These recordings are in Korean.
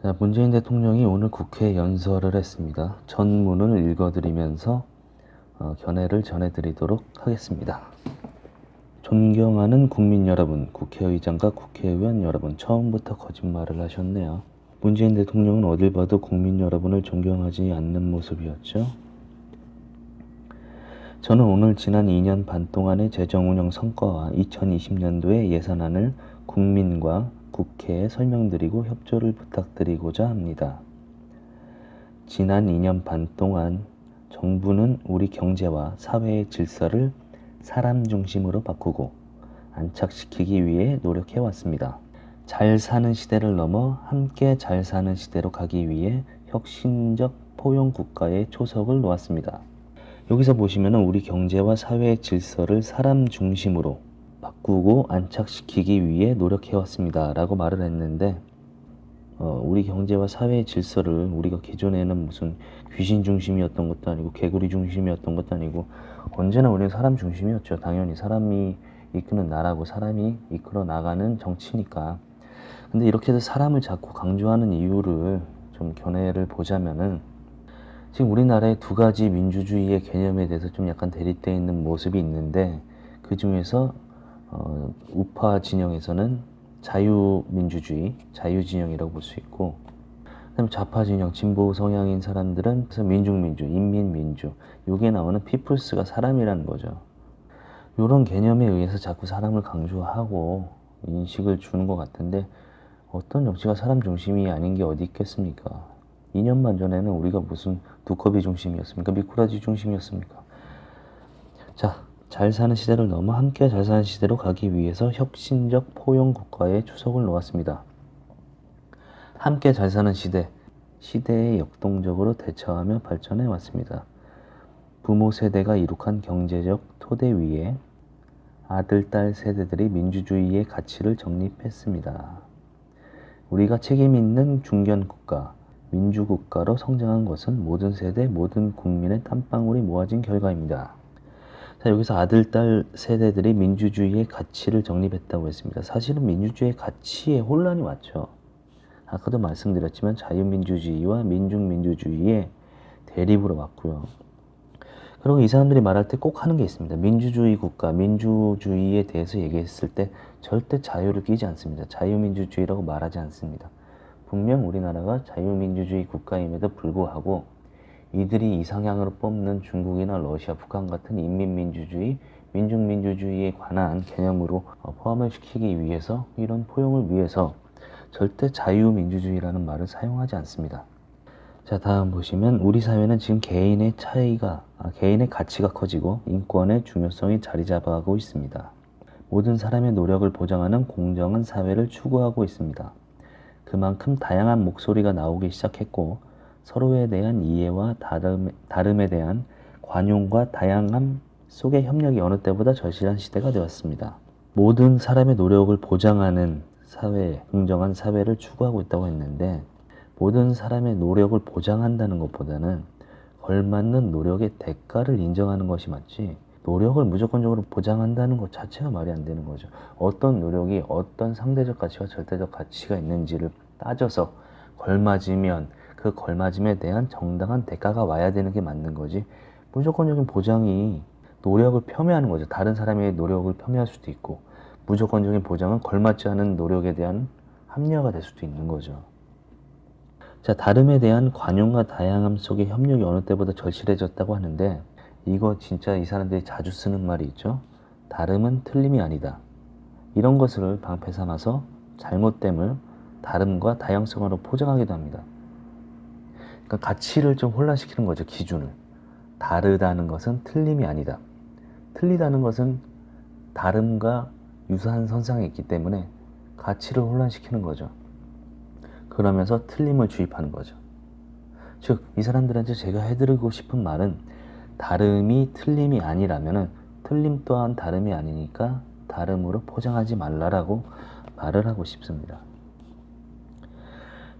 자, 문재인 대통령이 오늘 국회 연설을 했습니다. 전문을 읽어드리면서 견해를 전해드리도록 하겠습니다. 존경하는 국민 여러분, 국회의장과 국회의원 여러분, 처음부터 거짓말을 하셨네요. 문재인 대통령은 어딜 봐도 국민 여러분을 존경하지 않는 모습이었죠. 저는 오늘 지난 2년 반 동안의 재정운영 성과와 2020년도의 예산안을 국민과 국회에 설명드리고 협조를 부탁드리고자 합니다. 지난 2년 반 동안 정부는 우리 경제와 사회의 질서를 사람 중심으로 바꾸고 안착시키기 위해 노력해왔습니다. 잘 사는 시대를 넘어 함께 잘 사는 시대로 가기 위해 혁신적 포용 국가의 초석을 놓았습니다. 여기서 보시면 우리 경제와 사회의 질서를 사람 중심으로 바꾸고 안착시키기 위해 노력해왔습니다 라고 말을 했는데 우리 경제와 사회의 질서를 우리가 기존에는 무슨 귀신 중심이었던 것도 아니고 개구리 중심이었던 것도 아니고 언제나 우리는 사람 중심이었죠. 당연히 사람이 이끄는 나라고 사람이 이끌어 나가는 정치니까. 근데 이렇게 해서 사람을 자꾸 강조하는 이유를 좀 견해를 보자면은 지금 우리나라의 두 가지 민주주의의 개념에 대해서 좀 약간 대립되어 있는 모습이 있는데 그 중에서 우파 진영에서는 자유민주주의, 자유진영이라고 볼 수 있고 그다음에 좌파 진영, 진보 성향인 사람들은 그래서 민중민주, 인민민주 요게 나오는 피플스가 사람이라는 거죠. 이런 개념에 의해서 자꾸 사람을 강조하고 인식을 주는 것 같은데 어떤 정치가 사람 중심이 아닌 게 어디 있겠습니까? 2년만 전에는 우리가 무슨 두꺼비 중심이었습니까? 미꾸라지 중심이었습니까? 자, 잘 사는 시대를 넘어 함께 잘 사는 시대로 가기 위해서 혁신적 포용 국가의 초석을 놓았습니다. 함께 잘 사는 시대, 시대에 역동적으로 대처하며 발전해 왔습니다. 부모 세대가 이룩한 경제적 토대 위에 아들, 딸 세대들이 민주주의의 가치를 정립했습니다. 우리가 책임 있는 중견국가, 민주국가로 성장한 것은 모든 세대, 모든 국민의 땀방울이 모아진 결과입니다. 자, 여기서 아들, 딸 세대들이 민주주의의 가치를 정립했다고 했습니다. 사실은 민주주의의 가치에 혼란이 왔죠. 아까도 말씀드렸지만 자유민주주의와 민중민주주의의 대립으로 왔고요. 그리고 이 사람들이 말할 때 꼭 하는 게 있습니다. 민주주의 국가, 민주주의에 대해서 얘기했을 때 절대 자유를 끼지 않습니다. 자유민주주의라고 말하지 않습니다. 분명 우리나라가 자유민주주의 국가임에도 불구하고 이들이 이상향으로 뽑는 중국이나 러시아, 북한 같은 인민민주주의, 민중민주주의에 관한 개념으로 포함을 시키기 위해서 이런 포용을 위해서 절대 자유민주주의라는 말을 사용하지 않습니다. 자, 다음 보시면 우리 사회는 지금 개인의 가치가 커지고 인권의 중요성이 자리 잡아가고 있습니다. 모든 사람의 노력을 보장하는 공정한 사회를 추구하고 있습니다. 그만큼 다양한 목소리가 나오기 시작했고 서로에 대한 이해와 다름에 대한 관용과 다양함 속의 협력이 어느 때보다 절실한 시대가 되었습니다. 모든 사람의 노력을 보장하는 사회, 공정한 사회를 추구하고 있다고 했는데 모든 사람의 노력을 보장한다는 것보다는 걸맞는 노력의 대가를 인정하는 것이 맞지 노력을 무조건적으로 보장한다는 것 자체가 말이 안 되는 거죠. 어떤 노력이 어떤 상대적 가치와 절대적 가치가 있는지를 따져서 걸맞으면 그 걸맞음에 대한 정당한 대가가 와야 되는 게 맞는 거지 무조건적인 보장이 노력을 폄훼하는 거죠. 다른 사람의 노력을 폄훼할 수도 있고 무조건적인 보장은 걸맞지 않은 노력에 대한 합리화가 될 수도 있는 거죠. 자, 다름에 대한 관용과 다양함 속의 협력이 어느 때보다 절실해졌다고 하는데 이거 진짜 이 사람들이 자주 쓰는 말이 있죠. 다름은 틀림이 아니다. 이런 것을 방패 삼아서 잘못됨을 다름과 다양성으로 포장하기도 합니다. 그러니까 가치를 좀 혼란시키는 거죠. 기준을. 다르다는 것은 틀림이 아니다. 틀리다는 것은 다름과 유사한 선상에 있기 때문에 가치를 혼란시키는 거죠. 그러면서 틀림을 주입하는 거죠. 즉, 이 사람들한테 제가 해드리고 싶은 말은 다름이 틀림이 아니라면은 틀림 또한 다름이 아니니까 다름으로 포장하지 말라라고 말을 하고 싶습니다.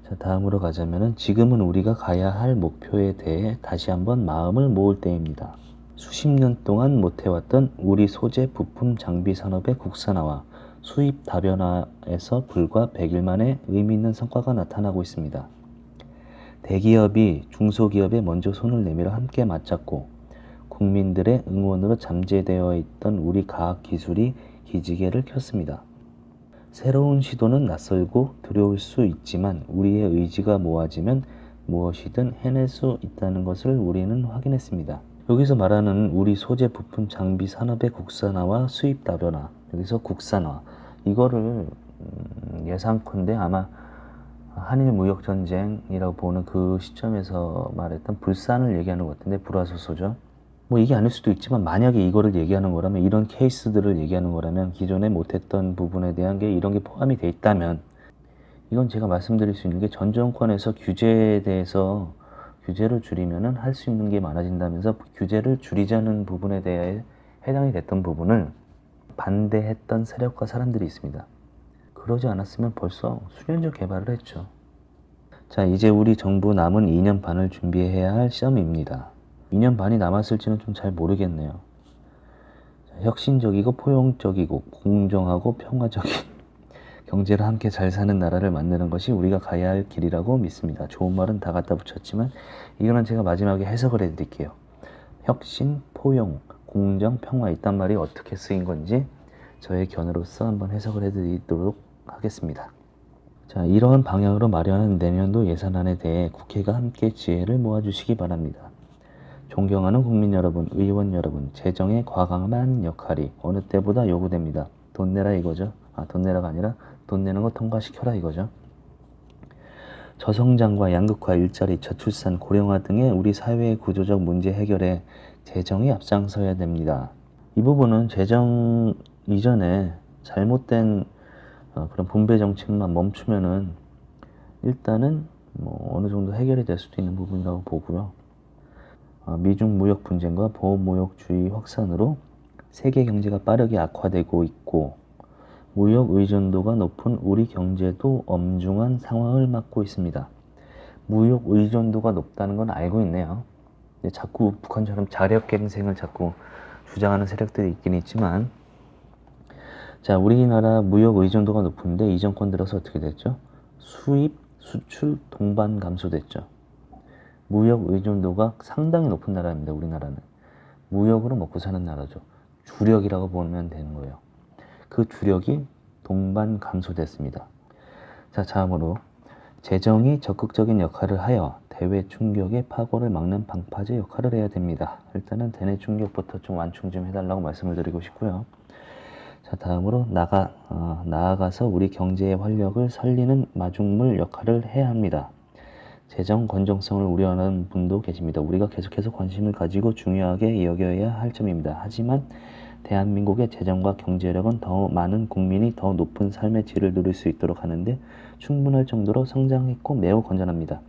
자, 다음으로 가자면은 지금은 우리가 가야 할 목표에 대해 다시 한번 마음을 모을 때입니다. 수십 년 동안 못해왔던 우리 소재 부품 장비 산업의 국산화와 수입 다변화에서 불과 100일 만에 의미 있는 성과가 나타나고 있습니다. 대기업이 중소기업에 먼저 손을 내밀어 함께 맞잡고 국민들의 응원으로 잠재되어 있던 우리 과학기술이 기지개를 켰습니다. 새로운 시도는 낯설고 두려울 수 있지만 우리의 의지가 모아지면 무엇이든 해낼 수 있다는 것을 우리는 확인했습니다. 여기서 말하는 우리 소재 부품 장비 산업의 국산화와 수입 다변화, 여기서 국산화, 이거를 예상컨대 아마 한일 무역 전쟁이라고 보는 그 시점에서 말했던 불산을 얘기하는 것 같은데, 불화소소죠. 뭐 이게 아닐 수도 있지만 만약에 이거를 얘기하는 거라면, 이런 케이스들을 얘기하는 거라면, 기존에 못했던 부분에 대한 게 이런 게 포함이 돼 있다면, 이건 제가 말씀드릴 수 있는 게 전 정권에서 규제에 대해서 규제를 줄이면은 할 수 있는 게 많아진다면서 규제를 줄이자는 부분에 대해 해당이 됐던 부분을 반대했던 세력과 사람들이 있습니다. 그러지 않았으면 벌써 수년전 개발을 했죠. 자, 이제 우리 정부 남은 2년 반을 준비해야 할 시험입니다. 2년 반이 남았을지는 좀 잘 모르겠네요. 자, 혁신적이고 포용적이고 공정하고 평화적인 경제를 함께 잘 사는 나라를 만드는 것이 우리가 가야 할 길이라고 믿습니다. 좋은 말은 다 갖다 붙였지만 이거는 제가 마지막에 해석을 해드릴게요. 혁신, 포용, 공정, 평화, 이딴 말이 어떻게 쓰인 건지 저의 견해로서 한번 해석을 해드리도록 하겠습니다. 자, 이러한 방향으로 마련한 내년도 예산안에 대해 국회가 함께 지혜를 모아주시기 바랍니다. 존경하는 국민 여러분, 의원 여러분, 재정의 과감한 역할이 어느 때보다 요구됩니다. 돈 내라 이거죠. 돈 내라가 아니라 돈 내는 거 통과시켜라 이거죠. 저성장과 양극화, 일자리, 저출산, 고령화 등의 우리 사회의 구조적 문제 해결에 재정이 앞장서야 됩니다. 이 부분은 재정 이전에 잘못된 그런 분배 정책만 멈추면은 일단은 뭐 어느 정도 해결이 될 수도 있는 부분이라고 보고요. 미중 무역 분쟁과 보호무역주의 확산으로 세계 경제가 빠르게 악화되고 있고 무역 의존도가 높은 우리 경제도 엄중한 상황을 맞고 있습니다. 무역 의존도가 높다는 건 알고 있네요. 자꾸 북한처럼 자력갱생을 자꾸 주장하는 세력들이 있긴 있지만, 자, 우리나라 무역 의존도가 높은데 이 정권 들어서 어떻게 됐죠? 수입, 수출 동반 감소됐죠. 무역 의존도가 상당히 높은 나라입니다. 우리나라는 무역으로 먹고 사는 나라죠. 주력이라고 보면 되는 거예요. 그 주력이 동반 감소됐습니다. 자, 다음으로 재정이 적극적인 역할을 하여 대외 충격의 파고를 막는 방파제 역할을 해야 됩니다. 일단은 대내 충격부터 좀 완충 좀 해달라고 말씀을 드리고 싶고요. 자, 다음으로 나아가서 우리 경제의 활력을 살리는 마중물 역할을 해야 합니다. 재정 건정성을 우려하는 분도 계십니다. 우리가 계속해서 관심을 가지고 중요하게 여겨야 할 점입니다. 하지만 대한민국의 재정과 경제력은 더 많은 국민이 더 높은 삶의 질을 누릴 수 있도록 하는데 충분할 정도로 성장했고 매우 건전합니다.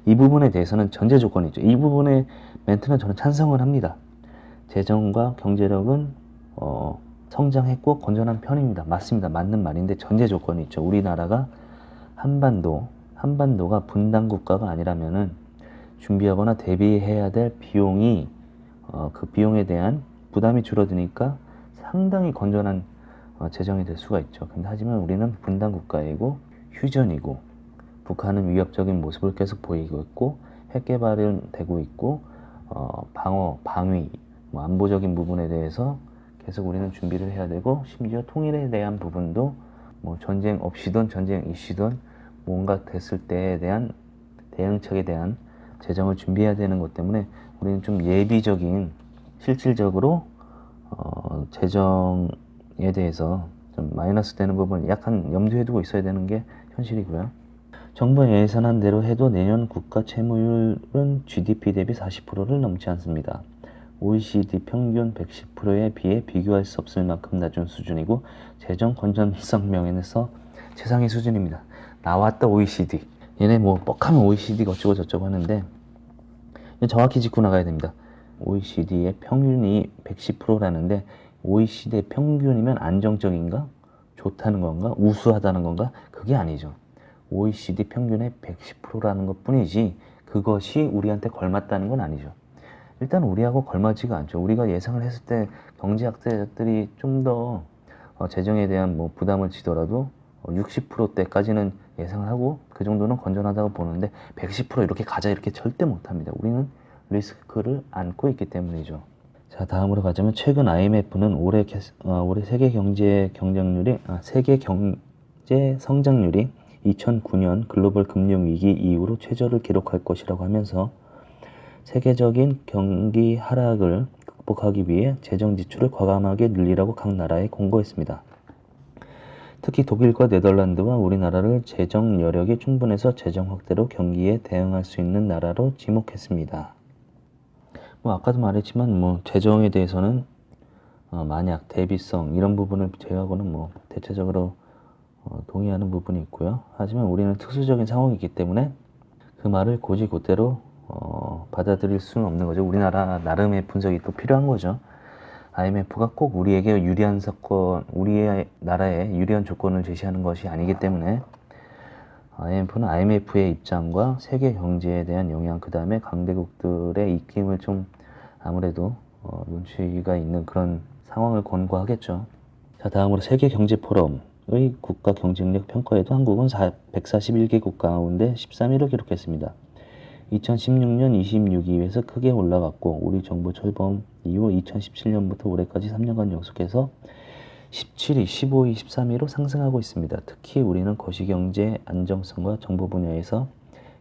이 부분에 대해서는 전제 조건이죠. 이 부분의 멘트는 저는 찬성을 합니다. 재정과 경제력은 성장했고 건전한 편입니다. 맞습니다. 맞는 말인데 전제 조건이 있죠. 우리나라가 한반도가 분단 국가가 아니라면은 준비하거나 대비해야 될 비용이 그 비용에 대한 부담이 줄어드니까 상당히 건전한 재정이 될 수가 있죠. 근데 하지만 우리는 분단 국가이고 휴전이고 북한은 위협적인 모습을 계속 보이고 있고 핵 개발은 되고 있고 방위, 안보적인 부분에 대해서 계속 우리는 준비를 해야 되고 심지어 통일에 대한 부분도 뭐 전쟁 없이든 전쟁 이시든 뭔가 됐을 때에 대한 대응책에 대한 재정을 준비해야 되는 것 때문에 우리는 좀 예비적인 실질적으로 재정에 대해서 좀 마이너스 되는 부분을 약간 염두에 두고 있어야 되는 게 현실이고요. 정부 예산안대로 해도 내년 국가 채무율은 GDP 대비 40%를 넘지 않습니다. OECD 평균 110%에 비해 비교할 수 없을 만큼 낮은 수준이고 재정 건전성 면에서 최상의 수준입니다. 나왔다 OECD. 얘네 뭐 뻑하면 OECD가 어쩌고 저쩌고 하는데 정확히 짚고 나가야 됩니다. OECD의 평균이 110%라는데 OECD의 평균이면 안정적인가? 좋다는 건가? 우수하다는 건가? 그게 아니죠. OECD 평균의 110%라는 것 뿐이지 그것이 우리한테 걸맞다는 건 아니죠. 일단 우리하고 걸맞지가 않죠. 우리가 예상을 했을 때 경제학자들이 좀 더 재정에 대한 뭐 부담을 지더라도 60%대까지는 예상을 하고 그 정도는 건전하다고 보는데 110% 이렇게 가자 이렇게 절대 못합니다. 우리는 리스크를 안고 있기 때문이죠. 자, 다음으로 가자면 최근 IMF는 올해 세계 경제 성장률이 2009년 글로벌 금융 위기 이후로 최저를 기록할 것이라고 하면서 세계적인 경기 하락을 극복하기 위해 재정 지출을 과감하게 늘리라고 각 나라에 공고했습니다. 특히 독일과 네덜란드와 우리나라를 재정 여력이 충분해서 재정 확대로 경기에 대응할 수 있는 나라로 지목했습니다. 아까도 말했지만 재정에 대해서는 만약 대비성 이런 부분을 제외하고는 대체적으로 동의하는 부분이 있고요. 하지만 우리는 특수적인 상황이기 때문에 그 말을 곧이곧대로 받아들일 수는 없는 거죠. 우리나라 나름의 분석이 또 필요한 거죠. IMF가 꼭 우리에게 유리한 우리의 나라에 유리한 조건을 제시하는 것이 아니기 때문에 IMF는 IMF의 입장과 세계 경제에 대한 영향, 그 다음에 강대국들의 입김을 좀 아무래도 눈치가 있는 그런 상황을 권고하겠죠. 자, 다음으로 세계 경제 포럼의 국가 경쟁력 평가에도 한국은 141개국 가운데 13위를 기록했습니다. 2016년 26위에서 크게 올라갔고 우리 정부 출범 이후 2017년부터 올해까지 3년간 연속해서 17위, 15위, 13위로 상승하고 있습니다. 특히 우리는 거시경제 안정성과 정보 분야에서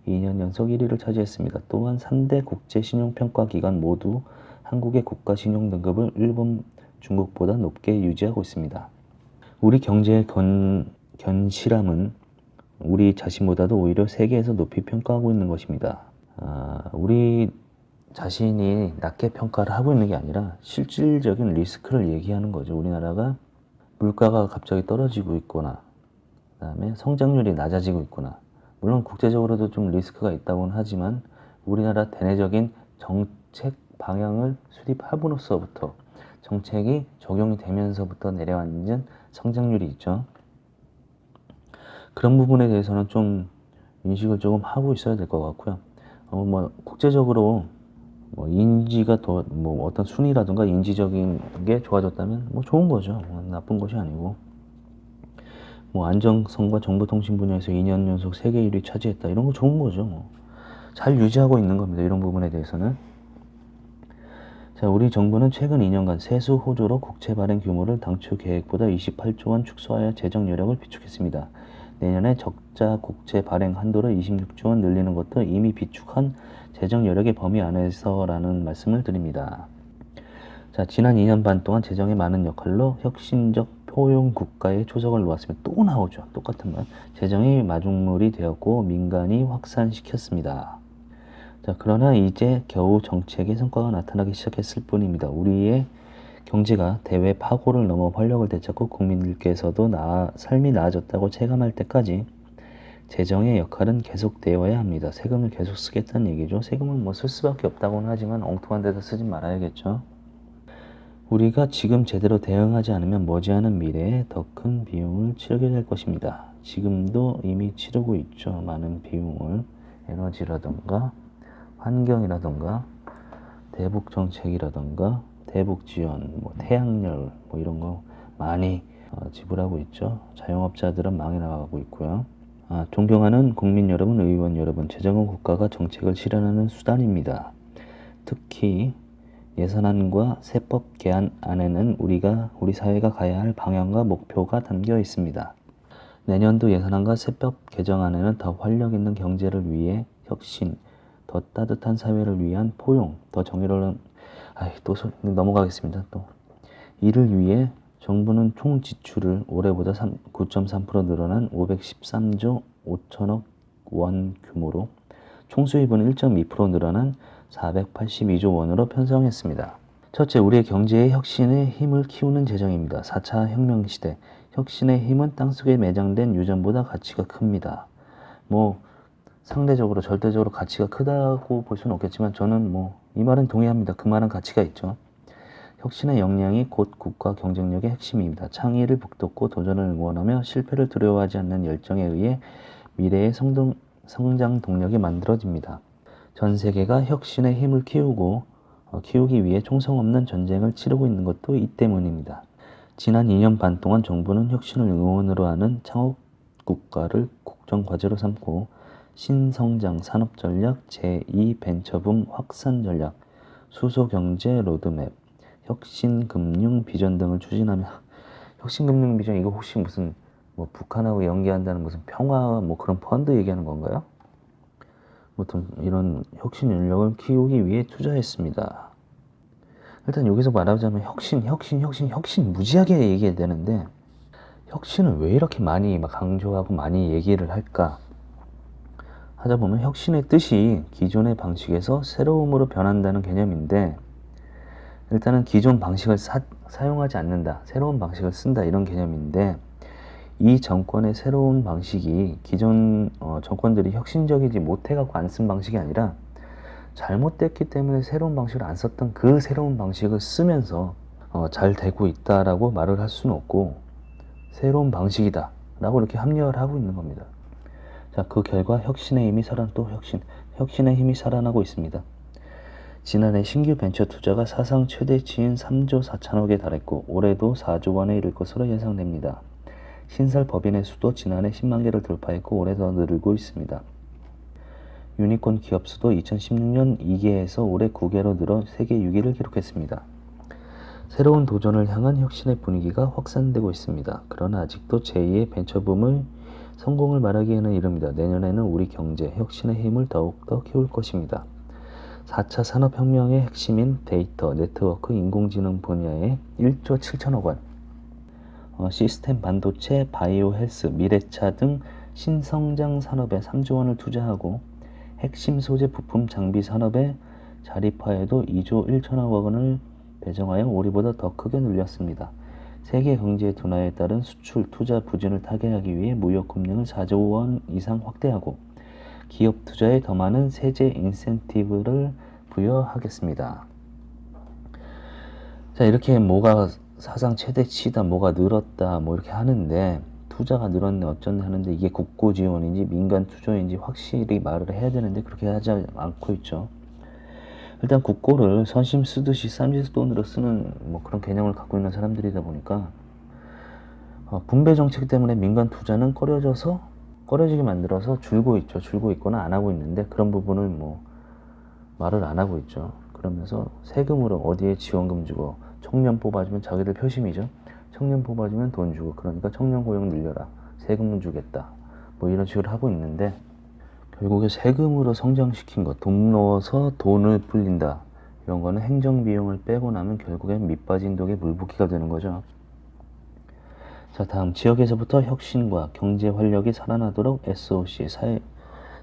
2년 연속 1위를 차지했습니다. 또한 3대 국제신용평가기관 모두 한국의 국가신용등급을 일본, 중국보다 높게 유지하고 있습니다. 우리 경제의 견실함은 우리 자신보다도 오히려 세계에서 높이 평가하고 있는 것입니다. 우리 자신이 낮게 평가를 하고 있는 게 아니라 실질적인 리스크를 얘기하는 거죠. 우리나라가 물가가 갑자기 떨어지고 있거나 그 다음에 성장률이 낮아지고 있거나 물론 국제적으로도 좀 리스크가 있다고는 하지만 우리나라 대내적인 정책 방향을 수립함으로써부터 정책이 적용이 되면서부터 내려앉은 성장률이 있죠. 그런 부분에 대해서는 좀 인식을 조금 하고 있어야 될 것 같고요. 국제적으로 인지가 더 어떤 순위라든가 인지적인 게 좋아졌다면 좋은 거죠. 나쁜 것이 아니고 안정성과 정보통신 분야에서 2년 연속 세계 1위 차지했다 이런 거 좋은 거죠. 잘 유지하고 있는 겁니다. 이런 부분에 대해서는. 자, 우리 정부는 최근 2년간 세수 호조로 국채 발행 규모를 당초 계획보다 28조 원 축소하여 재정 여력을 비축했습니다. 내년에 적자 국채 발행 한도를 26조 원 늘리는 것도 이미 비축한 재정 여력의 범위 안에서라는 말씀을 드립니다. 자, 지난 2년 반 동안 재정의 많은 역할로 혁신적 포용 국가의 초석을 놓았으면 또 나오죠. 똑같은 말. 재정이 마중물이 되었고 민간이 확산시켰습니다. 자, 그러나 이제 겨우 정책의 성과가 나타나기 시작했을 뿐입니다. 우리의 경제가 대외 파고를 넘어 활력을 되찾고 국민들께서도 삶이 나아졌다고 체감할 때까지 재정의 역할은 계속되어야 합니다. 세금을 계속 쓰겠다는 얘기죠. 세금을 쓸 수밖에 없다고는 하지만 엉뚱한 데다 쓰지 말아야겠죠. 우리가 지금 제대로 대응하지 않으면 머지않은 미래에 더 큰 비용을 치르게 될 것입니다. 지금도 이미 치르고 있죠. 많은 비용을. 에너지라던가 환경이라던가 대북 정책이라던가 대북 지원, 태양열 이런 거 많이 지불하고 있죠. 자영업자들은 망해 나가고 있고요. 존경하는 국민 여러분, 의원 여러분, 재정은 국가가 정책을 실현하는 수단입니다. 특히 예산안과 세법 개안 안에는 우리 사회가 가야 할 방향과 목표가 담겨 있습니다. 내년도 예산안과 세법 개정안에는 더 활력 있는 경제를 위해 혁신, 더 따뜻한 사회를 위한 포용, 더 정의로운 넘어가겠습니다. 이를 위해 정부는 총 지출을 올해보다 9.3% 늘어난 513조 5천억 원 규모로 총 수입은 1.2% 늘어난 482조 원으로 편성했습니다. 첫째, 우리의 경제의 혁신의 힘을 키우는 재정입니다. 4차 혁명 시대, 혁신의 힘은 땅속에 매장된 유전보다 가치가 큽니다. 상대적으로 절대적으로 가치가 크다고 볼 수는 없겠지만 저는 이 말은 동의합니다. 그 말은 가치가 있죠. 혁신의 역량이 곧 국가 경쟁력의 핵심입니다. 창의를 북돋고 도전을 응원하며 실패를 두려워하지 않는 열정에 의해 미래의 성장 동력이 만들어집니다. 전 세계가 혁신의 힘을 키우기 위해 총성 없는 전쟁을 치르고 있는 것도 이 때문입니다. 지난 2년 반 동안 정부는 혁신을 응원으로 하는 창업국가를 국정과제로 삼고 신성장 산업전략, 제2벤처붐 확산전략, 수소경제 로드맵, 혁신금융 비전 등을 추진하며 혁신금융 비전 이거 혹시 무슨 뭐 북한하고 연계한다는 무슨 평화 뭐 그런 펀드 얘기하는 건가요? 무튼 이런 혁신 인력을 키우기 위해 투자했습니다. 일단 여기서 말하자면 혁신 무지하게 얘기해야 되는데 혁신을 왜 이렇게 많이 막 강조하고 많이 얘기를 할까 하다 보면 혁신의 뜻이 기존의 방식에서 새로움으로 변한다는 개념인데 일단은 기존 방식을 사용하지 않는다, 새로운 방식을 쓴다 이런 개념인데 이 정권의 새로운 방식이 기존 정권들이 혁신적이지 못해갖고 안 쓴 방식이 아니라 잘못됐기 때문에 새로운 방식을 안 썼던 그 새로운 방식을 쓰면서 잘 되고 있다라고 말을 할 수는 없고 새로운 방식이다 라고 이렇게 합리화를 하고 있는 겁니다. 자, 그 결과 혁신의 힘이 살아나고 있습니다. 지난해 신규 벤처 투자가 사상 최대치인 3조 4천억에 달했고 올해도 4조 원에 이를 것으로 예상됩니다. 신설 법인의 수도 지난해 10만 개를 돌파했고 올해 더 늘고 있습니다. 유니콘 기업 수도 2016년 2개에서 올해 9개로 늘어 세계 6위를 기록했습니다. 새로운 도전을 향한 혁신의 분위기가 확산되고 있습니다. 그러나 아직도 제2의 벤처붐의 성공을 말하기에는 이릅니다. 내년에는 우리 경제, 혁신의 힘을 더욱더 키울 것입니다. 4차 산업혁명의 핵심인 데이터, 네트워크, 인공지능 분야에 1조 7천억 원, 시스템 반도체, 바이오 헬스, 미래차 등 신성장 산업에 3조 원을 투자하고 핵심 소재 부품 장비 산업의 자립화에도 2조 1천억 원을 배정하여 올해보다 더 크게 늘렸습니다. 세계 경제 둔화에 따른 수출 투자 부진을 타개하기 위해 무역 금융을 4조 원 이상 확대하고 기업 투자에 더 많은 세제 인센티브를 부여하겠습니다. 자, 이렇게 뭐가 사상 최대치다, 뭐가 늘었다, 뭐 이렇게 하는데 투자가 늘었네 어쩌네 하는데 이게 국고 지원인지 민간 투자인지 확실히 말을 해야 되는데 그렇게 하지 않고 있죠. 일단 국고를 선심 쓰듯이 쌈짓 돈으로 쓰는 뭐 그런 개념을 갖고 있는 사람들이다 보니까 분배 정책 때문에 민간 투자는 꺼려지게 만들어서 줄고 있거나 안 하고 있는데 그런 부분을 뭐 말을 안 하고 있죠. 그러면서 세금으로 어디에 지원금 주고 청년 뽑아주면 자기들 표심이죠. 청년 뽑아주면 돈 주고 그러니까 청년 고용 늘려라. 세금은 주겠다. 뭐 이런 식으로 하고 있는데 결국에 세금으로 성장시킨 것, 돈 넣어서 돈을 불린다. 이런 거는 행정비용을 빼고 나면 결국엔 밑빠진 독에 물붓기가 되는 거죠. 자, 다음 지역에서부터 혁신과 경제 활력이 살아나도록 SOC,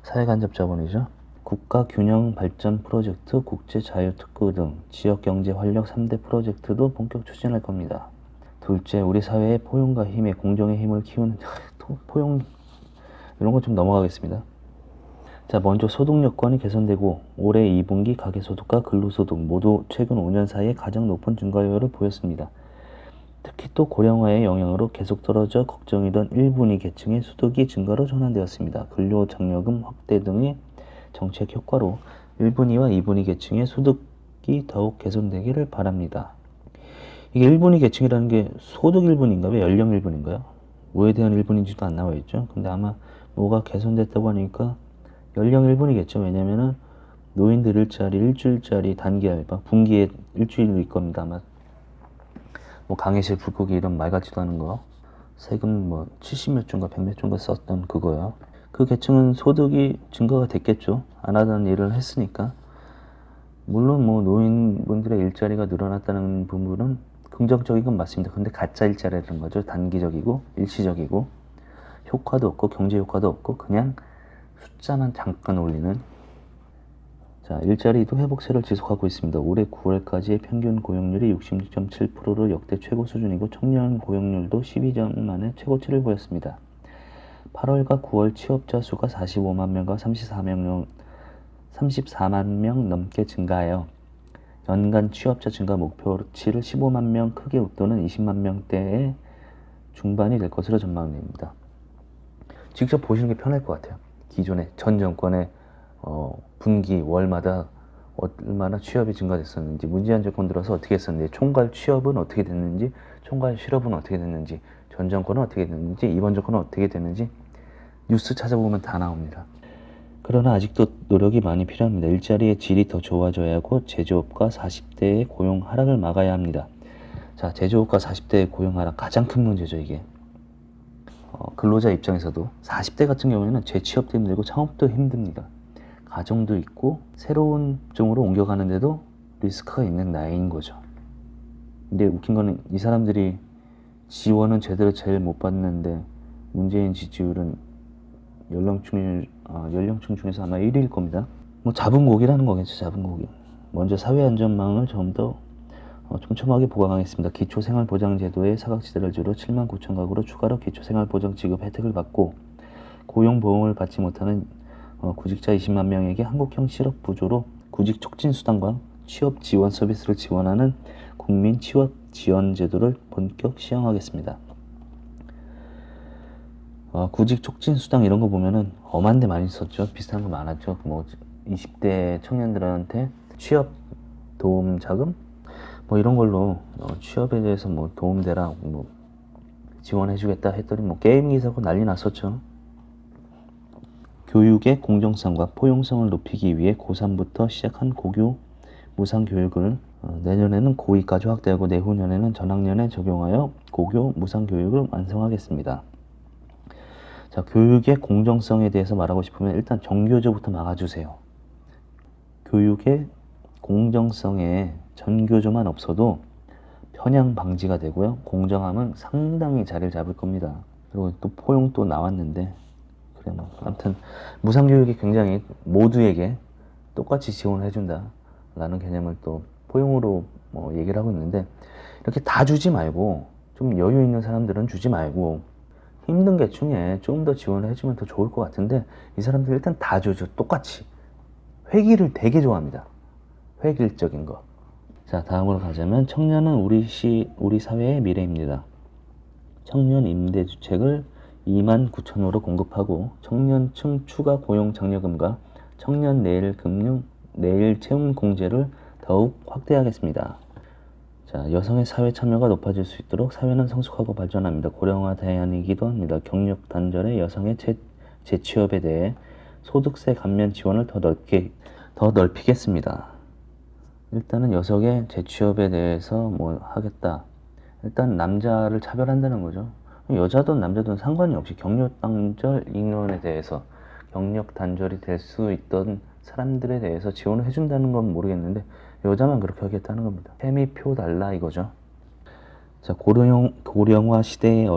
사회간접자본이죠. 국가균형 발전 프로젝트, 국제자유특구 등 지역경제 활력 3대 프로젝트도 본격 추진할 겁니다. 둘째, 우리 사회의 포용과 힘의 공정의 힘을 키우는 포용 이런 거 좀 넘어가겠습니다. 자, 먼저 소득 여건이 개선되고 올해 2분기 가계소득과 근로소득 모두 최근 5년 사이에 가장 높은 증가율을 보였습니다. 특히 또 고령화의 영향으로 계속 떨어져 걱정이던 1분위 계층의 소득이 증가로 전환되었습니다. 근로장려금 확대 등의 정책 효과로 1분위와 2분위 계층의 소득이 더욱 개선되기를 바랍니다. 이게 1분위 계층이라는 게 소득 1분인가 왜 연령 1분인가요? 뭐에 대한 1분인지도 안 나와 있죠. 근데 아마 뭐가 개선됐다고 하니까 연령 1분이겠죠. 왜냐면은 노인들 일주일짜리 단기 알바, 분기에 일주일일 겁니다. 아마 뭐 강의실 불고기 이런 말 같지도 않은 거 세금 뭐 70몇 조인가 100몇 조인가 썼던 그거요. 그 계층은 소득이 증가가 됐겠죠. 안 하던 일을 했으니까. 물론 뭐 노인분들의 일자리가 늘어났다는 부분은 긍정적인 건 맞습니다. 근데 가짜 일자리라는 거죠. 단기적이고 일시적이고 효과도 없고 경제 효과도 없고 그냥 숫자만 잠깐 올리는. 자, 일자리도 회복세를 지속하고 있습니다. 올해 9월까지의 평균 고용률이 66.7%로 역대 최고 수준이고 청년 고용률도 12년 만에 최고치를 보였습니다. 8월과 9월 취업자 수가 45만 명과 34만 명 넘게 증가하여 연간 취업자 증가 목표치를 15만 명 크게 웃도는 20만 명대의 중반이 될 것으로 전망됩니다. 직접 보시는 게 편할 것 같아요. 기존의 전 정권의 분기 월마다 얼마나 취업이 증가됐었는지, 문재인 정권 들어서 어떻게 했었는지, 총괄 취업은 어떻게 됐는지, 총괄 실업은 어떻게 됐는지, 전 정권은 어떻게 됐는지, 이번 정권은 어떻게 됐는지 뉴스 찾아보면 다 나옵니다. 그러나 아직도 노력이 많이 필요합니다. 일자리의 질이 더 좋아져야 하고 제조업과 40대의 고용 하락을 막아야 합니다. 자, 제조업과 40대의 고용 하락 가장 큰 문제죠, 이게. 근로자 입장에서도 40대 같은 경우에는 재취업도 힘들고 창업도 힘듭니다. 가정도 있고 새로운 쪽으로 옮겨가는데도 리스크가 있는 나이인 거죠. 근데 웃긴 거는 이 사람들이 지원은 제대로 제일 못 받는데 문재인 지지율은 연령층 중에서 아마 1위일 겁니다. 뭐 자본고기라는 거겠죠, 자본고기. 먼저 사회안전망을 좀 더 촘촘하게 보강하겠습니다. 기초생활보장제도의 사각지대를 주로 7만 9천 가구로 추가로 기초생활보장 지급 혜택을 받고 고용보험을 받지 못하는 구직자 20만 명에게 한국형 실업 부조로 구직 촉진 수당과 취업 지원 서비스를 지원하는 국민 취업 지원 제도를 본격 시행하겠습니다. 구직 촉진 수당 이런 거 보면은 엄한 데 많이 썼죠. 비슷한 거 많았죠. 뭐 20대 청년들한테 취업 도움 자금 뭐 이런 걸로 취업에 대해서 뭐 도움되라 뭐 지원해주겠다 했더니 뭐 게임 기사고 난리 났었죠. 교육의 공정성과 포용성을 높이기 위해 고3부터 시작한 고교 무상교육을 내년에는 고2까지 확대하고 내후년에는 전학년에 적용하여 고교 무상교육을 완성하겠습니다. 자, 교육의 공정성에 대해서 말하고 싶으면 일단 전교조부터 막아주세요. 교육의 공정성에 전교조만 없어도 편향 방지가 되고요. 공정함은 상당히 자리를 잡을 겁니다. 그리고 또 포용 또 나왔는데 그래 뭐 아무튼 무상교육이 굉장히 모두에게 똑같이 지원을 해준다 라는 개념을 또 포용으로 뭐 얘기를 하고 있는데 이렇게 다 주지 말고 좀 여유 있는 사람들은 주지 말고 힘든 게 중에 좀 더 지원을 해주면 더 좋을 것 같은데 이 사람들 일단 다 줘줘 똑같이. 회기를 되게 좋아합니다. 획일적인 거. 자, 다음으로 가자면 청년은 우리 사회의 미래입니다. 청년 임대주택을 2만 9천호로 공급하고 청년층 추가 고용 장려금과 청년 내일 채용 공제를 더욱 확대하겠습니다. 자, 여성의 사회 참여가 높아질 수 있도록 사회는 성숙하고 발전합니다. 고령화 대안이기도 합니다. 경력 단절의 여성의 재취업에 대해 소득세 감면 지원을 더 넓히겠습니다. 일단은 여성의 재취업에 대해서 뭐 하겠다. 일단 남자를 차별한다는 거죠. 여자든 남자든 상관이 없이 경력 단절 인원에 대해서 경력 단절이 될 수 있던 사람들에 대해서 지원을 해준다는 건 모르겠는데 여자만 그렇게 하겠다는 겁니다. 페미표 달라 이거죠. 자, 고령화 시대의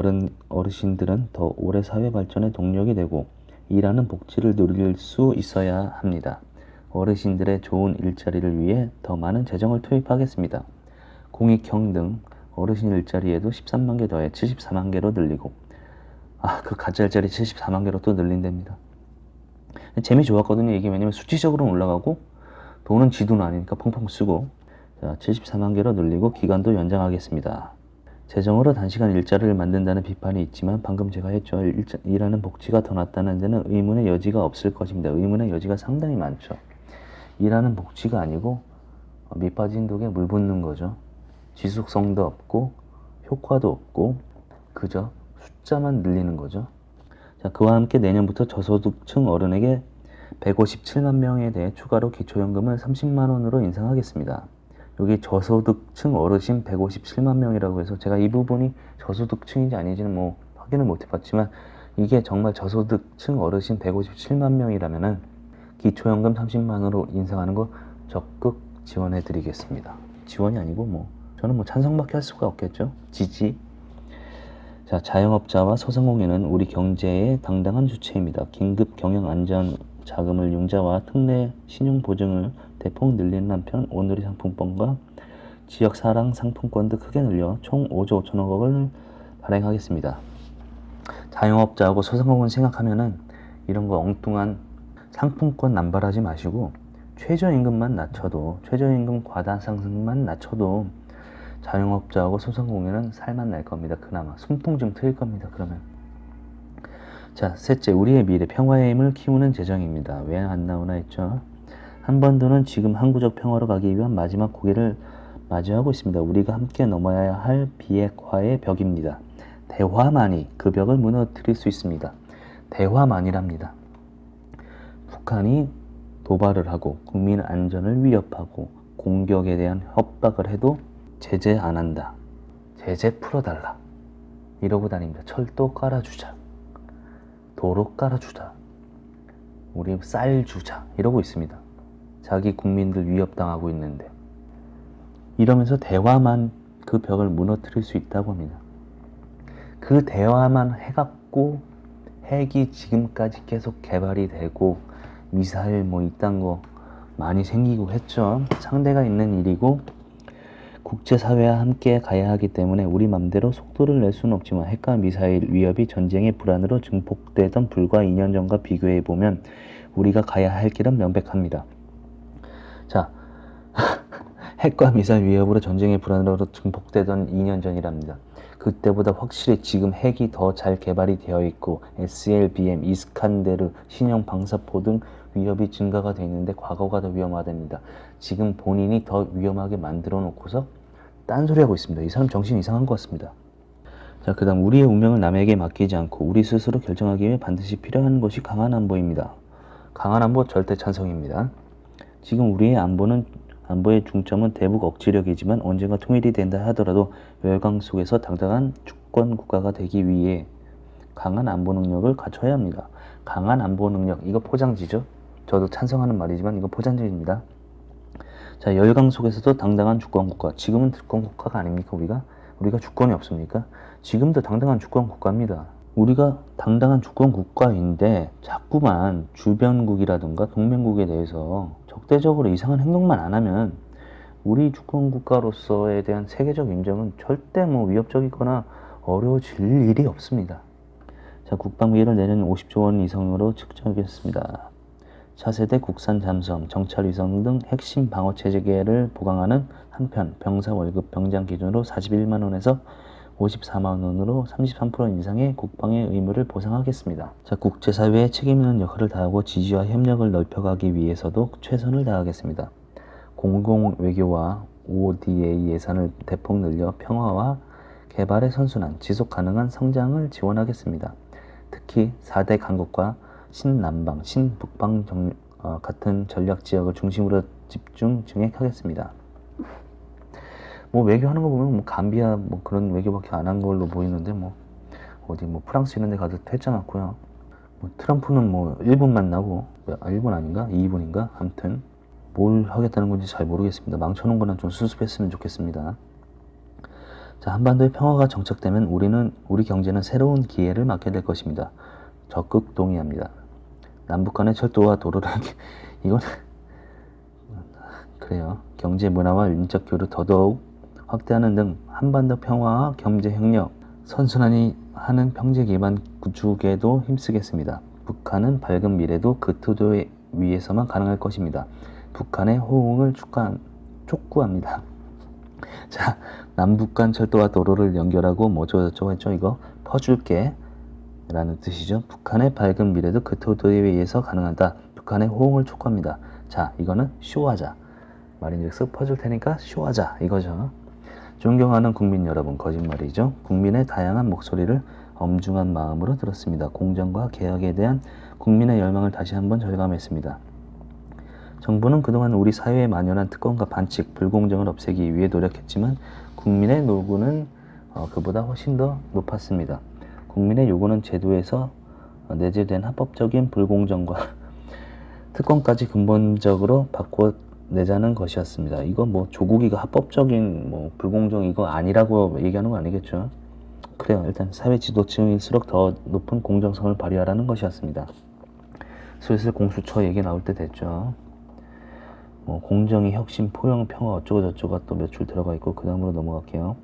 어르신들은 더 오래 사회 발전의 동력이 되고 일하는 복지를 누릴 수 있어야 합니다. 어르신들의 좋은 일자리를 위해 더 많은 재정을 투입하겠습니다. 공익형 등 어르신 일자리에도 13만 개 더해 74만 개로 늘리고 그 가짜 일자리 74만 개로 또 늘린답니다. 재미 좋았거든요. 이게 왜냐면 수치적으로는 올라가고 돈은 지돈 아니니까 펑펑 쓰고. 자, 74만 개로 늘리고 기간도 연장하겠습니다. 재정으로 단시간 일자리를 만든다는 비판이 있지만 방금 제가 했죠. 일하는 복지가 더 낫다는 데는 의문의 여지가 없을 것입니다. 의문의 여지가 상당히 많죠. 일하는 복지가 아니고 밑빠진 독에 물 붓는 거죠. 지속성도 없고 효과도 없고 그저 숫자만 늘리는 거죠. 자, 그와 함께 내년부터 저소득층 어른에게 157만 명에 대해 추가로 기초연금을 30만 원으로 인상하겠습니다. 여기 저소득층 어르신 157만 명이라고 해서 제가 이 부분이 저소득층인지 아닌지는 뭐 확인을 못 해봤지만 이게 정말 저소득층 어르신 157만 명이라면은 기초연금 30만 원으로 인상하는 거 적극 지원해 드리겠습니다. 지원이 아니고 뭐 저는 뭐 찬성밖에 할 수가 없겠죠. 지지. 자, 자영업자와 소상공인은 우리 경제의 당당한 주체입니다. 긴급 경영 안전 자금을 융자와 특례 신용 보증을 대폭 늘리는 한편 오늘의 상품권과 지역 사랑 상품권도 크게 늘려 총 5조 5천억 원을 발행하겠습니다. 자영업자하고 소상공인 생각하면은 이런 거 엉뚱한 상품권 남발하지 마시고 최저임금만 낮춰도 최저임금 과다 상승만 낮춰도 자영업자하고 소상공인은 살만 날 겁니다. 그나마 순풍 좀 트일 겁니다. 그러면 자, 셋째, 우리의 미래 평화의 힘을 키우는 재정입니다. 왜 안 나오나 했죠. 한반도는 지금 항구적 평화로 가기 위한 마지막 고개를 맞이하고 있습니다. 우리가 함께 넘어야 할 비핵화의 벽입니다. 대화만이 그 벽을 무너뜨릴 수 있습니다. 대화만이랍니다. 북한이 도발을 하고 국민 안전을 위협하고 공격에 대한 협박을 해도 제재 안 한다. 제재 풀어달라. 이러고 다닙니다. 철도 깔아주자. 도로 깔아주자. 우리 쌀 주자. 이러고 있습니다. 자기 국민들 위협당하고 있는데. 이러면서 대화만 그 벽을 무너뜨릴 수 있다고 합니다. 그 대화만 해갖고 핵이 지금까지 계속 개발이 되고 미사일 뭐 이딴 거 많이 생기고 했죠. 상대가 있는 일이고 국제사회와 함께 가야 하기 때문에 우리 맘대로 속도를 낼 수는 없지만 핵과 미사일 위협이 전쟁의 불안으로 증폭되던 불과 2년 전과 비교해보면 우리가 가야 할 길은 명백합니다. 자, 핵과 미사일 위협으로 전쟁의 불안으로 증폭되던 2년 전이랍니다. 그때보다 확실히 지금 핵이 더 잘 개발이 되어 있고 SLBM, 이스칸데르, 신형 방사포 등 위협이 증가가 되어 있는데 과거가 더 위험하답니다. 지금 본인이 더 위험하게 만들어 놓고서 딴소리하고 있습니다. 이 사람 정신이 이상한 것 같습니다. 자, 그 다음 우리의 운명을 남에게 맡기지 않고 우리 스스로 결정하기 위해 반드시 필요한 것이 강한 안보입니다. 강한 안보 절대 찬성입니다. 지금 우리의 안보의 중점은 대북 억지력이지만 언젠가 통일이 된다 하더라도 열강 속에서 당당한 주권 국가가 되기 위해 강한 안보 능력을 갖춰야 합니다. 강한 안보 능력, 이거 포장지죠? 저도 찬성하는 말이지만 이거 포장지입니다. 자, 열강 속에서도 당당한 주권 국가. 지금은 주권 국가가 아닙니까? 우리가 주권이 없습니까? 지금도 당당한 주권 국가입니다. 우리가 당당한 주권 국가인데 자꾸만 주변국이라든가 동맹국에 대해서 적대적으로 이상한 행동만 안 하면 우리 주권 국가로서에 대한 세계적 인정은 절대 위협적이거나 어려워질 일이 없습니다. 자, 국방비를 내년 50조 원 이상으로 측정하겠습니다. 차세대 국산 잠수함, 정찰 위성 등 핵심 방어 체계를 보강하는 한편 병사 월급 병장 기준으로 41만 원에서 54만 원으로 33% 인상의 국방의 의무를 보상하겠습니다. 자, 국제사회에 책임 있는 역할을 다하고 지지와 협력을 넓혀가기 위해서도 최선을 다하겠습니다. 공공외교와 ODA 예산을 대폭 늘려 평화와 개발의 선순환, 지속 가능한 성장을 지원하겠습니다. 특히 4대 강국과 신남방, 신북방 같은 전략 지역을 중심으로 집중 증액하겠습니다. 외교하는 거 보면 감비아 그런 외교밖에 안 한 걸로 보이는데 어디 프랑스 이런 데 가도 했지 않았고요. 트럼프는 1분 만나고, 일본 아닌가? 2분인가? 아무튼 뭘 하겠다는 건지 잘 모르겠습니다. 망쳐놓은 거는 좀 수습했으면 좋겠습니다. 자, 한반도의 평화가 정착되면 우리 경제는 새로운 기회를 맞게 될 것입니다. 적극 동의합니다. 남북 간의 철도와 도로를 이건 그래요. 경제, 문화와 인적 교류 더더욱 확대하는 등 한반도 평화와 경제 협력, 선순환이 하는 평제 기반 구축에도 힘쓰겠습니다. 북한은 밝은 미래도 그 토대 위에서만 가능할 것입니다. 북한의 호응을 촉구합니다. 자, 남북 간 철도와 도로를 연결하고 저쩌고 했죠. 이거 퍼줄게 라는 뜻이죠. 북한의 밝은 미래도 그 토대에 의해서 가능하다. 북한의 호응을 촉구합니다. 자, 이거는 쇼하자. 말인즉슨 퍼줄 테니까 쇼하자 이거죠. 존경하는 국민 여러분, 거짓말이죠. 국민의 다양한 목소리를 엄중한 마음으로 들었습니다. 공정과 개혁에 대한 국민의 열망을 다시 한번 절감했습니다. 정부는 그동안 우리 사회에 만연한 특권과 반칙, 불공정을 없애기 위해 노력했지만 국민의 요구는 그보다 훨씬 더 높았습니다. 국민의 요구는 제도에서 내재된 합법적인 불공정과 특권까지 근본적으로 바꿔내자는 것이었습니다. 이거 조국이가 합법적인 불공정 이거 아니라고 얘기하는 거 아니겠죠? 그래요. 일단 사회 지도층일수록 더 높은 공정성을 발휘하라는 것이었습니다. 슬슬 공수처 얘기 나올 때 됐죠. 공정이 혁신, 포용, 평화 어쩌고저쩌고가 또 몇 줄 들어가 있고 그 다음으로 넘어갈게요.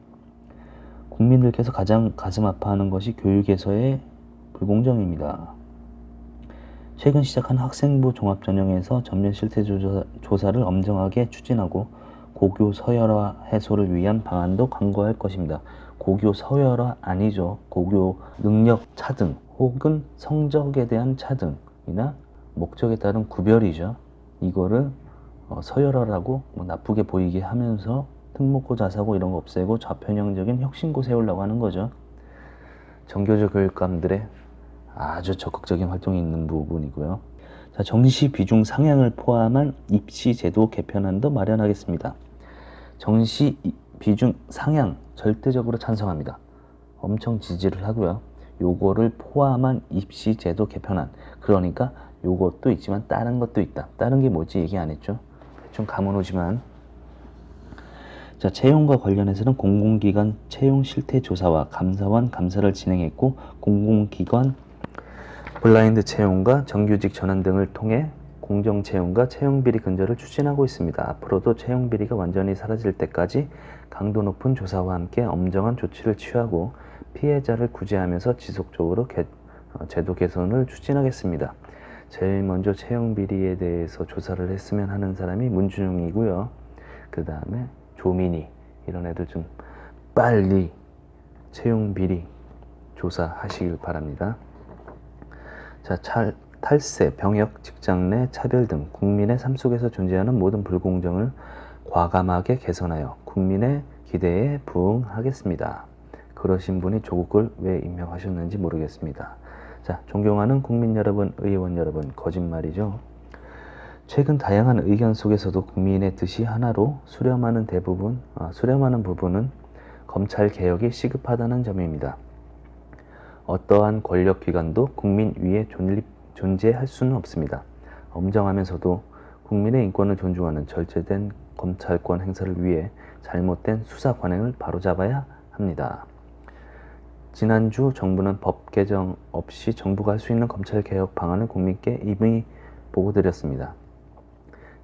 국민들께서 가장 가슴 아파하는 것이 교육에서의 불공정입니다. 최근 시작한 학생부 종합전형에서 전면 실태 조사를 엄정하게 추진하고 고교 서열화 해소를 위한 방안도 강구할 것입니다. 고교 서열화 아니죠. 고교 능력 차등 혹은 성적에 대한 차등이나 목적에 따른 구별이죠. 이거를 서열화라고 나쁘게 보이게 하면서 특목고 자사고 이런 거 없애고 좌편향적인 혁신고 세우려고 하는 거죠. 정교조 교육감들의 아주 적극적인 활동이 있는 부분이고요. 자, 정시 비중 상향을 포함한 입시 제도 개편안도 마련하겠습니다. 정시 비중 상향 절대적으로 찬성합니다. 엄청 지지를 하고요. 요거를 포함한 입시 제도 개편안. 그러니까 요것도 있지만 다른 것도 있다. 다른 게 뭐지 얘기 안 했죠. 좀 감은 오지만. 자, 채용과 관련해서는 공공기관 채용 실태 조사와 감사원 감사를 진행했고, 공공기관 블라인드 채용과 정규직 전환 등을 통해 공정 채용과 채용 비리 근절을 추진하고 있습니다. 앞으로도 채용 비리가 완전히 사라질 때까지 강도 높은 조사와 함께 엄정한 조치를 취하고 피해자를 구제하면서 지속적으로 제도 개선을 추진하겠습니다. 제일 먼저 채용 비리에 대해서 조사를 했으면 하는 사람이 문준용이고요. 그 다음에 조민희, 이런 애들 좀 빨리 채용 비리 조사하시길 바랍니다. 자, 탈세, 병역, 직장 내 차별 등 국민의 삶 속에서 존재하는 모든 불공정을 과감하게 개선하여 국민의 기대에 부응하겠습니다. 그러신 분이 조국을 왜 임명하셨는지 모르겠습니다. 자, 존경하는 국민 여러분, 의원 여러분, 거짓말이죠. 최근 다양한 의견 속에서도 국민의 뜻이 하나로 수렴하는 부분은 검찰 개혁이 시급하다는 점입니다. 어떠한 권력기관도 국민 위에 존재할 수는 없습니다. 엄정하면서도 국민의 인권을 존중하는 절제된 검찰권 행사를 위해 잘못된 수사 관행을 바로잡아야 합니다. 지난주 정부는 법 개정 없이 정부가 할 수 있는 검찰개혁 방안을 국민께 이미 보고드렸습니다.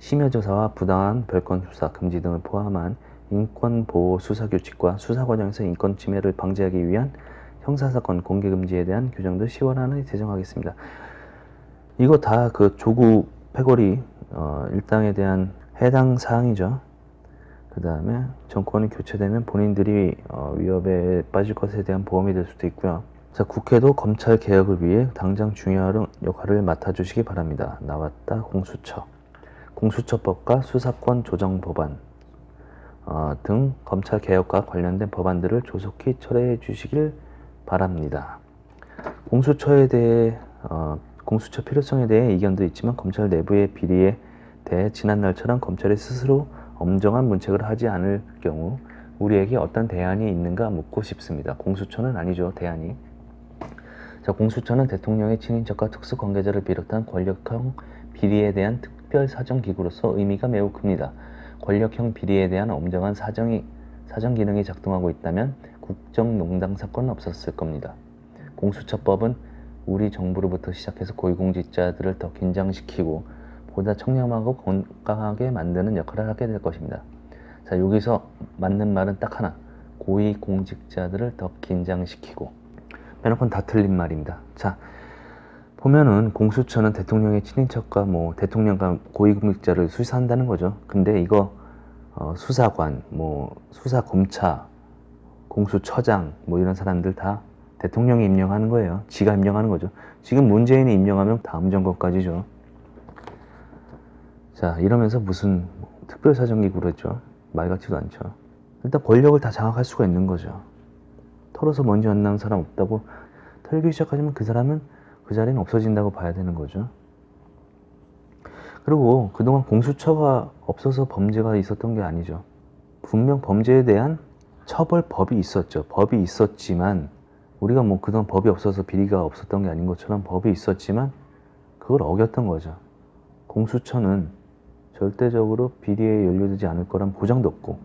심야조사와 부당한 별건 수사 금지 등을 포함한 인권보호 수사규칙과 수사 과정에서 인권 침해를 방지하기 위한 형사사건 공개금지에 대한 규정도 시원하게 제정하겠습니다. 이거 다 그 조국 패거리 일당에 대한 해당 사항이죠. 그 다음에 정권이 교체되면 본인들이 위협에 빠질 것에 대한 보험이 될 수도 있고요. 자, 국회도 검찰 개혁을 위해 당장 중요한 역할을 맡아주시기 바랍니다. 나왔다. 공수처법과 수사권 조정 법안 등 검찰 개혁과 관련된 법안들을 조속히 철회해 주시길 바랍니다. 공수처에 대해 공수처 필요성에 대해 이견도 있지만 검찰 내부의 비리에 대해 지난날처럼 검찰이 스스로 엄정한 문책을 하지 않을 경우 우리에게 어떤 대안이 있는가 묻고 싶습니다. 공수처는 아니죠, 대안이. 자, 공수처는 대통령의 친인척과 특수관계자를 비롯한 권력형 비리에 대한 특별사정기구로서 의미가 매우 큽니다. 권력형 비리에 대한 엄정한 사정 기능이 작동하고 있다면 국정농단 사건은 없었을 겁니다. 공수처법은 우리 정부로부터 시작해서 고위공직자들을 더 긴장시키고 보다 청렴하고 건강하게 만드는 역할을 하게 될 것입니다. 자, 여기서 맞는 말은 딱 하나. 고위공직자들을 더 긴장시키고. 빼놓고는 다 틀린 말입니다. 자, 보면은 공수처는 대통령의 친인척과 대통령과 고위공직자를 수사한다는 거죠. 근데 이거 수사관, 수사검차, 공수처장 이런 사람들 다 대통령이 임명하는 거예요. 지가 임명하는 거죠. 지금 문재인이 임명하면 다음 정권까지죠. 자, 이러면서 무슨 특별사정기구로 했죠. 말 같지도 않죠. 일단 권력을 다 장악할 수가 있는 거죠. 털어서 먼지 안 나는 사람 없다고 털기 시작하면 그 사람은 그 자리는 없어진다고 봐야 되는 거죠. 그리고 그동안 공수처가 없어서 범죄가 있었던 게 아니죠. 분명 범죄에 대한 처벌법이 있었죠. 법이 있었지만 우리가 그동안 법이 없어서 비리가 없었던 게 아닌 것처럼 법이 있었지만 그걸 어겼던 거죠. 공수처는 절대적으로 비리에 연루되지 않을 거란 보장도 없고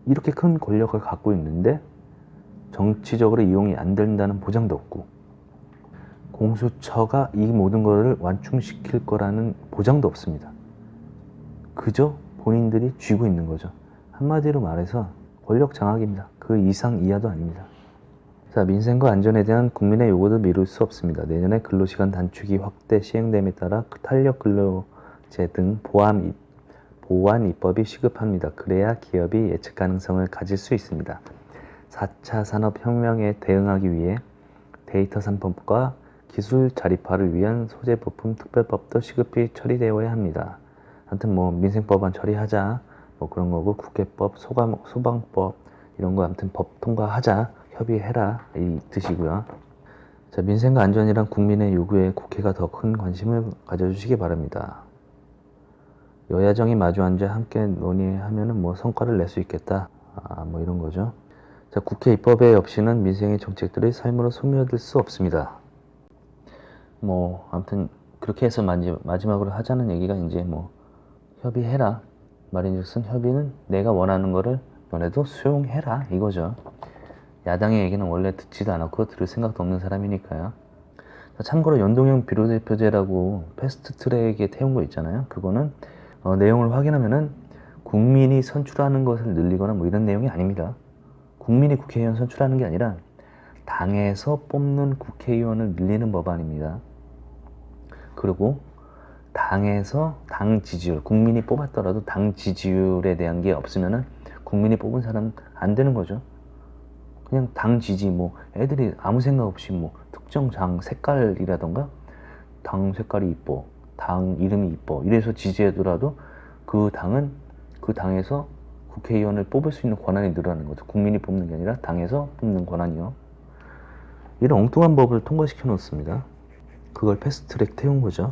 이렇게 큰 권력을 갖고 있는데 정치적으로 이용이 안 된다는 보장도 없고 공수처가 이 모든 것을 완충시킬 거라는 보장도 없습니다. 그저 본인들이 쥐고 있는 거죠. 한마디로 말해서 권력 장악입니다. 그 이상 이하도 아닙니다. 자, 민생과 안전에 대한 국민의 요구도 미룰 수 없습니다. 내년에 근로시간 단축이 확대 시행됨에 따라 탄력 근로제 등 보완 입법이 시급합니다. 그래야 기업이 예측 가능성을 가질 수 있습니다. 4차 산업혁명에 대응하기 위해 데이터 3법과 기술 자립화를 위한 소재 부품 특별법도 시급히 처리되어야 합니다. 아무튼 뭐 민생법안 처리하자 뭐 그런 거고, 국회법, 소방법 이런 거 아무튼 법 통과하자, 협의해라 이 뜻이고요. 자, 민생과 안전이란 국민의 요구에 국회가 더 큰 관심을 가져주시기 바랍니다. 여야정이 마주 앉아 함께 논의하면은 뭐 성과를 낼 수 있겠다. 뭐 이런 거죠. 자, 국회 입법에 없이는 민생의 정책들이 삶으로 스며들 수 없습니다. 뭐 아무튼 그렇게 해서 마지막으로 하자는 얘기가 이제 뭐 협의해라 말인즉슨 협의는 내가 원하는 거를 너네도 수용해라 이거죠. 야당의 얘기는 원래 듣지도 않았고 들을 생각도 없는 사람이니까요. 참고로 연동형 비례대표제라고 패스트트랙에 태운 거 있잖아요. 그거는 내용을 확인하면은 국민이 선출하는 것을 늘리거나 뭐 이런 내용이 아닙니다. 국민이 국회의원 선출하는 게 아니라 당에서 뽑는 국회의원을 늘리는 법안입니다. 그리고 당에서 당 지지율, 국민이 뽑았더라도 당 지지율에 대한 게 없으면은 국민이 뽑은 사람은 안 되는 거죠. 그냥 당 지지, 뭐 애들이 아무 생각 없이 뭐 특정 당 색깔이라던가 당 색깔이 이뻐, 당 이름이 이뻐 이래서 지지하더라도 그 당은 그 당에서 국회의원을 뽑을 수 있는 권한이 늘어나는 거죠. 국민이 뽑는 게 아니라 당에서 뽑는 권한이요. 이런 엉뚱한 법을 통과시켜 놓습니다. 그걸 패스트트랙 태운 거죠.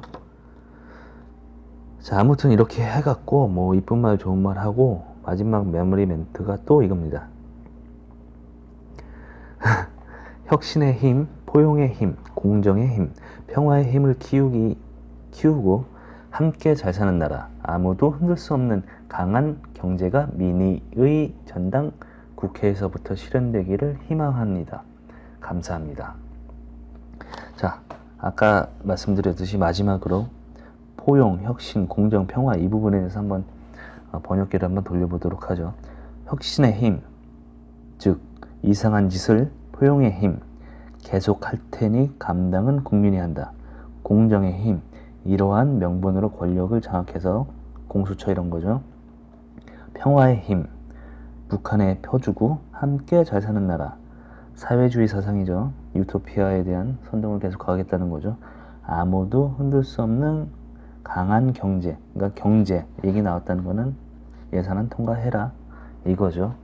자, 아무튼 이렇게 해갖고 뭐 이쁜 말 좋은 말 하고 마지막 마무리 멘트가 또 이겁니다. 혁신의 힘, 포용의 힘, 공정의 힘, 평화의 힘을 키우고 함께 잘 사는 나라, 아무도 흔들 수 없는 강한 경제가 민의의 전당 국회에서부터 실현되기를 희망합니다. 감사합니다. 자, 아까 말씀드렸듯이 마지막으로 포용, 혁신, 공정, 평화 이 부분에 대해서 한번 번역기를 한번 돌려보도록 하죠. 혁신의 힘, 즉 이상한 짓을 포용의 힘, 계속할 테니 감당은 국민이 한다. 공정의 힘, 이러한 명분으로 권력을 장악해서 공수처 이런 거죠. 평화의 힘, 북한에 펴주고 함께 잘 사는 나라, 사회주의 사상이죠. 유토피아에 대한 선동을 계속 가겠다는 거죠. 아무도 흔들 수 없는 강한 경제, 그러니까 경제 얘기 나왔다는 거는 예산안 통과해라 이거죠.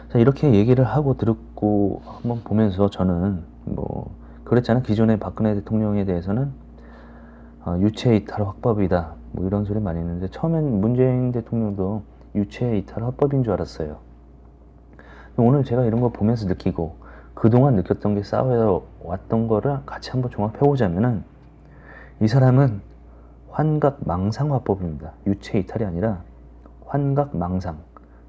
자, 이렇게 얘기를 하고 듣고 한번 보면서 저는 뭐 그랬잖아요. 기존의 박근혜 대통령에 대해서는 유체 이탈 확법이다 뭐 이런 소리 많이 했는데 처음엔 문재인 대통령도 유체 이탈 합법인 줄 알았어요. 오늘 제가 이런 거 보면서 느끼고 그동안 느꼈던 게 쌓여왔던 거를 같이 한번 종합해보자면은 이 사람은 환각망상화법입니다. 유체 이탈이 아니라 환각망상.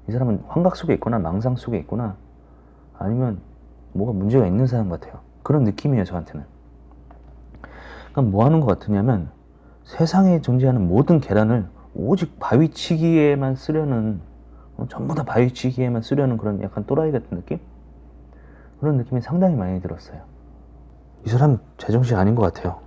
이 사람은 환각 속에 있거나 망상 속에 있거나 아니면 뭐가 문제가 있는 사람 같아요. 그런 느낌이에요, 저한테는. 그러니까 뭐 하는 것 같으냐면 세상에 존재하는 모든 계란을 오직 바위치기에만 쓰려는, 전부 다 바위치기에만 쓰려는 그런 약간 또라이 같은 느낌? 그런 느낌이 상당히 많이 들었어요. 이 사람 제정신 아닌 것 같아요.